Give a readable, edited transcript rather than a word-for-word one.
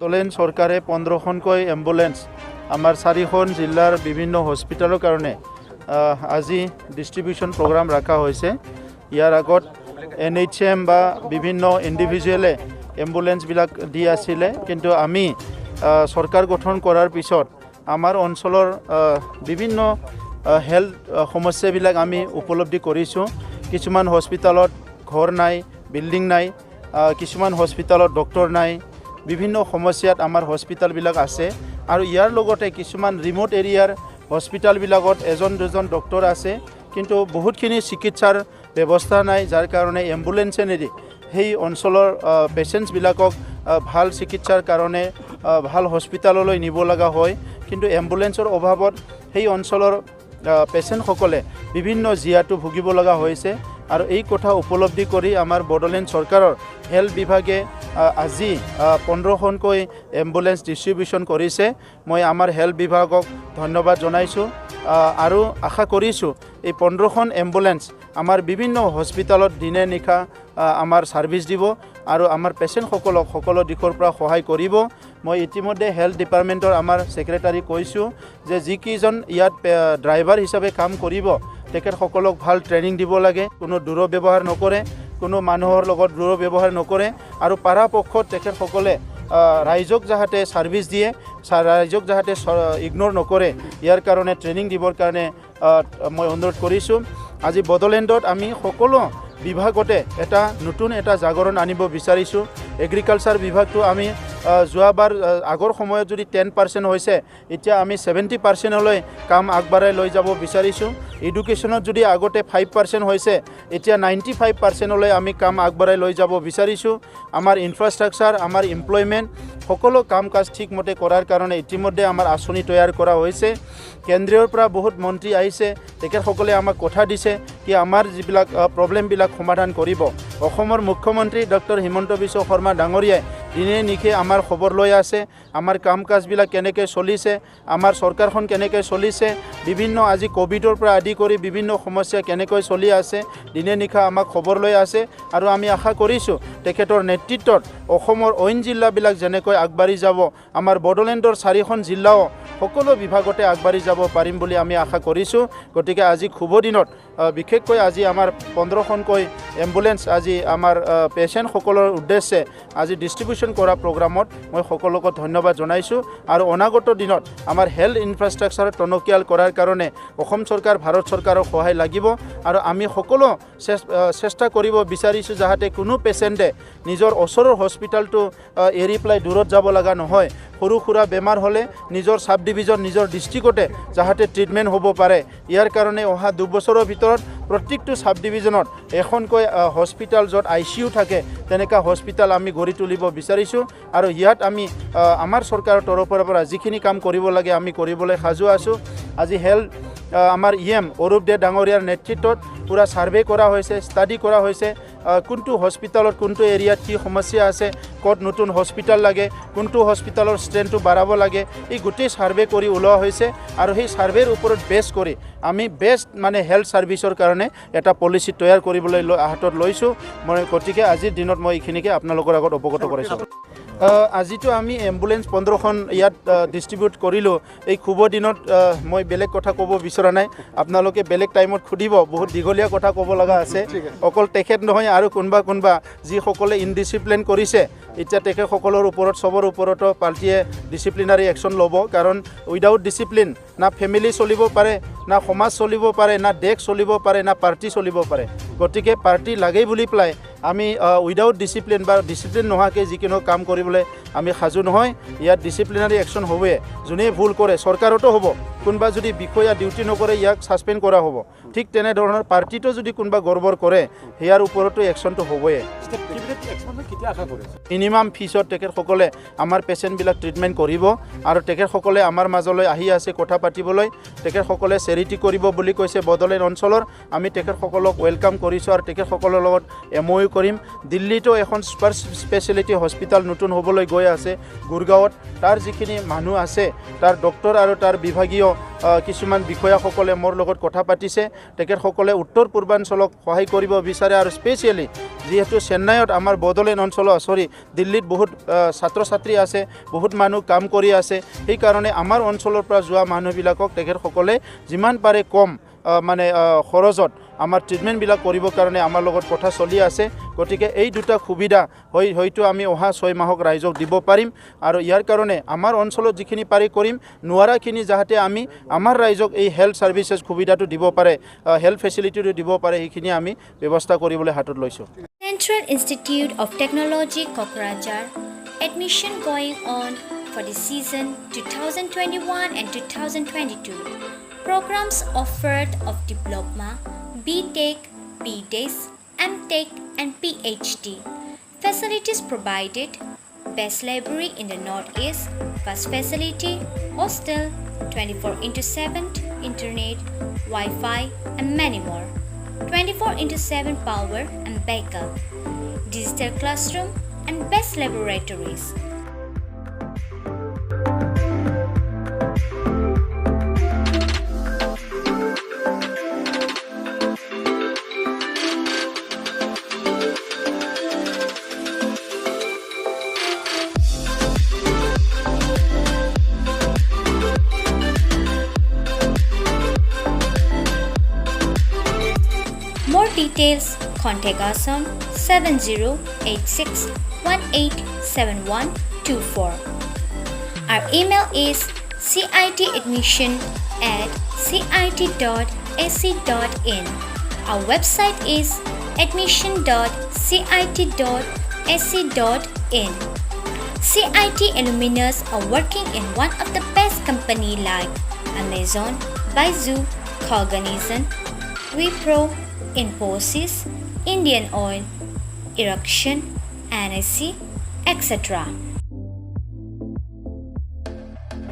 বড়োলেণ্ড চৰকাৰে 15খনকৈ এম্বুলেন্স আমাৰ 4খন জিলাৰ বিভিন্ন হস্পিটালৰ কাৰণে আজি ডিস্ট্ৰিবিউশন প্ৰগ্ৰাম ৰাখা হৈছে। ইয়াৰ আগত NHM বা বিভিন্ন ইন্ডিভিজুৱেলে এম্বুলেন্সবিলাক দি আছিলে, কিন্তু আমি চৰকাৰ গঠন কৰাৰ পিছত আমাৰ অঞ্চলৰ বিভিন্ন হেল্থ সমস্যাবিলাক আমি উপলব্ধি কৰিছোঁ। কিছুমান হস্পিটালত ঘৰ নাই, বিল্ডিং নাই, কিছুমান হস্পিটালত ডক্টৰ নাই, বিভিন্ন সমস্যাত আমাৰ হস্পিটালবিলাক আছে। আৰু ইয়াৰ লগতে কিছুমান ৰিমোট এৰিয়াৰ হস্পিটালবিলাকত এজন দুজন ডক্টৰ আছে, কিন্তু বহুতখিনি চিকিৎসাৰ ব্যৱস্থা নাই, যাৰ কাৰণে এম্বুলেন্সে নিদি সেই অঞ্চলৰ পেচেণ্টছবিলাকক ভাল চিকিৎসাৰ কাৰণে ভাল হস্পিটাললৈ নিব লগা হয়। কিন্তু এম্বুলেন্সৰ অভাৱত সেই অঞ্চলৰ পেচেণ্টসকলে বিভিন্ন জিয়াটো ভুগিব লগা হৈছে। আৰু এই কথা উপলব্ধি কৰি আমাৰ বড়োলেণ্ড চৰকাৰৰ হেল্থ বিভাগে আজি 15খনকৈ এম্বুলেন্স ডিস্ট্ৰিবিউশন কৰিছে। মই আমাৰ হেল্থ বিভাগক ধন্যবাদ জনাইছোঁ আৰু আশা কৰিছোঁ এই 15খন এম্বুলেন্স আমাৰ বিভিন্ন হস্পিটালত দিনে নিশা আমাৰ ছাৰ্ভিচ দিব আৰু আমাৰ পেচেণ্টসকলক সকলো দিশৰ পৰা সহায় কৰিব। মই ইতিমধ্যে হেল্থ ডিপাৰ্টমেণ্টৰ আমাৰ ছেক্ৰেটাৰী কৈছোঁ যে যিকেইজন ইয়াত ড্ৰাইভাৰ হিচাপে কাম কৰিব তেখেতসকলক ভাল ট্ৰেইনিং দিব লাগে, কোনো দুৰ্ব্যৱহাৰ নকৰে, কোনো মানুহৰ লগত দুৰ্ব্যৱহাৰ নকৰে আৰু পৰাপক্ষত তেখেতসকলে ৰাইজক যাতে ছাৰ্ভিচ দিয়ে, ৰাইজক যাতে ইগনোৰ নকৰে, ইয়াৰ কাৰণে ট্ৰেইনিং দিবৰ কাৰণে মই অনুৰোধ কৰিছোঁ। আজি বড়োলেণ্ডত আমি সকলো বিভাগতে নতুন এটা জাগৰণ আনিব বিচাৰিছোঁ। এগ্ৰিকালচাৰ বিভাগটো আমি যোৱাবাৰ আগৰ সময়ত যদি 10% হৈছে, এতিয়া আমি 70%লৈ কাম আগবঢ়াই লৈ যাব বিচাৰিছোঁ। এডুকেশ্যনত যদি আগতে 5% হৈছে, এতিয়া 95%লৈ আমি কাম আগবঢ়াই লৈ যাব বিচাৰিছোঁ। আমাৰ ইনফ্ৰাষ্ট্ৰাকচাৰ, আমাৰ এমপ্লয়মেণ্ট সকলো কাম কাজ ঠিকমতে কৰাৰ কাৰণে ইতিমধ্যে আমাৰ আঁচনি তৈয়াৰ কৰা হৈছে। কেন্দ্ৰীয়ৰ পৰা বহুত মন্ত্ৰী আহিছে, তেখেতসকলে আমাক কথা দিছে কি আমাৰ যিবিলাক প্ৰব্লেমবিলাক সমাধান কৰিব। অসমৰ মুখ্যমন্ত্ৰী ডক্টৰ হিমন্ত বিশ্ব শৰ্মা ডাঙৰীয়াই দিনে নিশে আমাৰ খবৰ লৈ আছে, আমাৰ কাম কাজবিলাক কেনেকৈ চলিছে, আমাৰ চৰকাৰখন কেনেকৈ চলিছে, বিভিন্ন আজি কোভিডৰ পৰা আদি কৰি বিভিন্ন সমস্যা কেনেকৈ চলি আছে, দিনে নিশা আমাক খবৰ লৈ আছে। আৰু আমি আশা কৰিছোঁ তেখেতৰ নেতৃত্বত অসমৰ অইন জিলাবিলাক যেনেকৈ আগবাঢ়ি যাব, আমাৰ বড়োলেণ্ডৰ 4খন জিলাও সকলো বিভাগতে আগবাঢ়ি যাব পাৰিম বুলি আমি আশা কৰিছোঁ। গতিকে আজি শুভ দিনত বিশেষকৈ আজি আমাৰ 15খনকৈ এম্বুলেন্স আজি আমাৰ পেচেণ্টসকলৰ উদ্দেশ্যে আজি ডিস্ট্ৰিবিউশন কৰা প্ৰগ্ৰামত মই সকলোকে ধন্যবাদ জনাইছোঁ। আৰু অনাগত দিনত আমাৰ হেল্থ ইনফ্ৰাষ্ট্ৰাকচাৰ টনকিয়াল কৰাৰ কাৰণে অসম চৰকাৰ, ভাৰত চৰকাৰৰ সহায় লাগিব। আৰু আমি সকলো চেষ্টা কৰিব বিচাৰিছোঁ যাতে কোনো পেচেণ্টে নিজৰ ওচৰৰ হস্পিটালটো এৰি পেলাই দূৰত যাব লগা নহয়। সৰু সুৰা বেমাৰ হ'লে নিজৰ সাব ডিভিজন, নিজৰ ডিষ্ট্ৰিক্টতে যাতে ট্ৰিটমেণ্ট হ'ব পাৰে, ইয়াৰ কাৰণে অহা 2 বছৰৰ ভিতৰত প্ৰত্যেকটো সাব ডিভিজনত এখনকৈ হস্পিটাল য'ত ICU থাকে তেনেকুৱা হস্পিটাল আমি গঢ়ি তুলিব বিচাৰিছোঁ। আৰু ইয়াত আমি আমাৰ চৰকাৰৰ তৰফৰ পৰা যিখিনি কাম কৰিব লাগে আমি কৰিবলৈ সাজু আছোঁ। আজি হেল্থ আমাৰ EM অৰূপ দে ডাঙৰীয়াৰ নেতৃত্বত পুৰা ছাৰ্ভে কৰা হৈছে, ষ্টাডি কৰা হৈছে, কোনটো হস্পিটালত কোনটো এৰিয়াত কি সমস্যা আছে, ক'ত নতুন হস্পিটাল লাগে, কোনটো হস্পিটালৰ ষ্ট্ৰেংথটো বাঢ়াব লাগে, এই গোটেই ছাৰ্ভে কৰি ওলোৱা হৈছে। আৰু সেই ছাৰ্ভেৰ ওপৰত বেছ কৰি আমি বেষ্ট হেল্থ ছাৰ্ভিচৰ কাৰণে এটা পলিচি তৈয়াৰ কৰিবলৈ হাতত লৈছোঁ। মই গতিকে আজিৰ দিনত মই এইখিনিকে আপোনালোকৰ আগত অৱগত কৰাইছোঁ। আজিতো আমি এম্বুলেন্স 15খন ইয়াত ডিস্ট্ৰিবিউট কৰিলোঁ। এই শুভ দিনত মই বেলেগ কথা ক'ব বিচৰা নাই, আপোনালোকে বেলেগ টাইমত সুধিব, বহুত দীঘলীয়া কথা ক'ব লগা আছে। অকল তেখেত নহয় আৰু কোনোবা যিসকলে ইনডিচিপ্লিন কৰিছে, এতিয়া তেখেতসকলৰ ওপৰত চবৰ ওপৰতো পাৰ্টীয়ে ডিচিপ্লিনাৰী একশ্যন ল'ব। কাৰণ উইদাউট ডিচিপ্লিন না ফেমিলি চলিব পাৰে, না সমাজ চলিব পাৰে, না দেশ চলিব পাৰে, না পাৰ্টি চলিব পাৰে। গতিকে পাৰ্টি লাগেই বুলি পেলাই আমি উইদাউট ডিচিপ্লিন বা ডিচিপ্লিন নোহোৱাকৈ যিকোনো কাম কৰিবলৈ আমি সাজু নহয়। ইয়াত ডিচিপ্লিনাৰী একশ্যন হ'বই, যোনে ভুল কৰে চৰকাৰতো হ'ব, কোনোবা যদি বিষয়া ডিউটি নকৰে ইয়াক ছাছপেণ্ড কৰা হ'ব। ঠিক তেনেধৰণৰ পাৰ্টিটো যদি কোনোবা গড়বড় কৰে সেয়াৰ ওপৰতো একশ্যনটো হ'বই। মিনিমাম ফিজত তেখেতসকলে আমাৰ পেচেণ্টবিলাক ট্ৰিটমেণ্ট কৰিব। আৰু তেখেতসকলে আমাৰ মাজলৈ আহি আছে কথা পাতিবলৈ, তেখেতসকলে চেৰিটি কৰিব বুলি কৈছে বড়োলেণ্ড অঞ্চলৰ। আমি তেখেতসকলক ৱেলকাম কৰিছোঁ আৰু তেখেতসকলৰ লগত MOU কৰিম। দিল্লীতো এখন ছুপাৰ স্পেচিয়েলিটি হস্পিটাল নতুন হ'বলৈ গৈ আছে গুৰগাঁৱত। তাৰ যিখিনি মানুহ আছে, তাৰ ডক্টৰ আৰু তাৰ বিভাগীয় কিছুমান বিষয়াসকলে মোৰ লগত কথা পাতিছে তেখেতসকলে উত্তৰ পূৰ্বাঞ্চলক সহায় কৰিব বিচাৰে আৰু স্পেচিয়েলি যিহেতু চেন্নাইত আমাৰ বড়োলেণ্ড অঞ্চলত দিল্লীত বহুত ছাত্ৰ ছাত্ৰী আছে বহুত মানুহ কাম কৰি আছে সেইকাৰণে আমাৰ অঞ্চলৰ পৰা যোৱা মানুহবিলাকক তেখেতসকলে যিমান পাৰে কম মানে খৰচত আমাৰ ট্ৰিটমেণ্টবিলাক কৰিবৰ কাৰণে আমাৰ লগত কথা চলি আছে গতিকে এই দুটা সুবিধা হয়তো আমি অহা 6 মাহক ৰাইজক দিব পাৰিম আৰু ইয়াৰ কাৰণে আমাৰ অঞ্চলত যিখিনি পাৰি কৰিম নোৱাৰাখিনি যাতে আমি আমাৰ ৰাইজক এই হেল্থ সাৰ্ভিসেছ সুবিধাটো দিব পাৰে হেল্থ ফেচিলিটিটো দিব পাৰে সেইখিনি আমি ব্যৱস্থা কৰিবলৈ হাতত লৈছো Central Institute of Technology Kokrajhar admission going on for the season 2021 and 2022. Programs offered of Diploma, BTech, BDes, MTech and PhD. Facilities provided: best library in the Northeast, bus facility, hostel, 24/7 internet, Wi-Fi and many more. 24/7 power and backup, digital classroom and best laboratories. More details, contact us on 7086187124. Our email is citadmission@cit.ac.in. Our website is admission.cit.ac.in. CIT alumnus are working in one of the best companies like Amazon, Baidu, Cognizant, Wipro, Infosys, Indian Oil, Erection, NSC, etc.